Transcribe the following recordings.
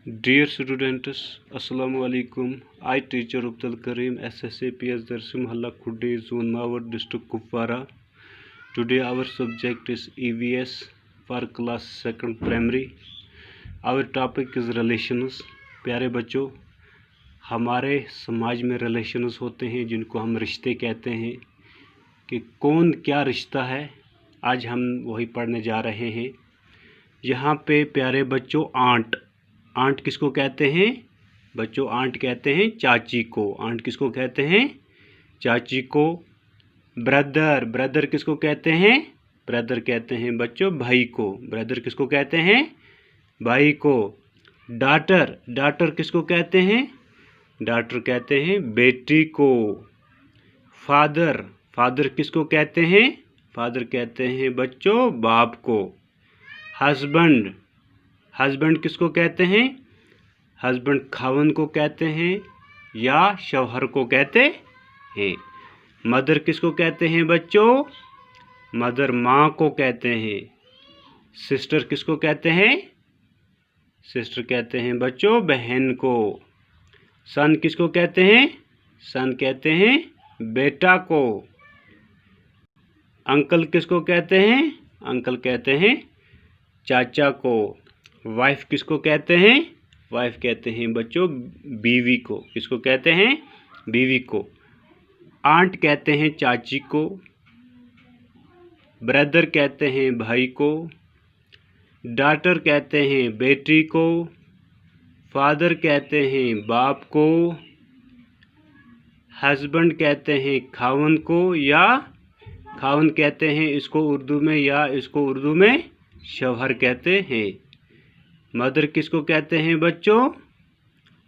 Dear students, Assalamu alaikum. I teacher Abdul Karim, SSAPS Darsi Mahalla Khuddi, Zone Mawar, District Kupwara. Today our subject is EVS for class 2nd primary. Our topic is relations. प्यारे बच्चों, हमारे समाज में relations होते हैं जिनको हम रिश्ते कहते हैं कि कौन क्या रिश्ता है। आज हम वही पढ़ने जा रहे हैं। यहाँ पे प्यारे बच्चों आंट किसको कहते हैं बच्चों? आंट कहते हैं चाची को। आंट किसको कहते हैं? चाची को। ब्रदर किसको कहते हैं? ब्रदर कहते हैं बच्चों भाई को। ब्रदर किसको कहते हैं? भाई को। डॉटर किसको कहते हैं? डॉटर कहते हैं बेटी को। फादर किसको कहते हैं? फादर कहते हैं बच्चों बाप को। हस्बैंड किसको कहते हैं? हस्बैंड खावन को कहते हैं या शौहर को कहते हैं। मदर किसको कहते हैं बच्चों? मदर माँ को कहते हैं। सिस्टर किसको कहते हैं? सिस्टर कहते हैं बच्चों बहन को। सन किसको कहते हैं? सन कहते हैं बेटा को। अंकल किसको कहते हैं? अंकल कहते हैं चाचा को। वाइफ किसको कहते हैं? वाइफ कहते हैं बच्चों बीवी को। किसको कहते हैं? बीवी को। आंट कहते हैं चाची को। ब्रदर कहते हैं भाई को। डॉटर कहते हैं बेटी को। फादर कहते हैं बाप को। हस्बैंड कहते हैं खावन को या खावन कहते हैं इसको उर्दू में, या इसको उर्दू में शौहर कहते हैं। मदर किसको कहते हैं बच्चों?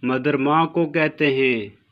मदर माँ को कहते हैं।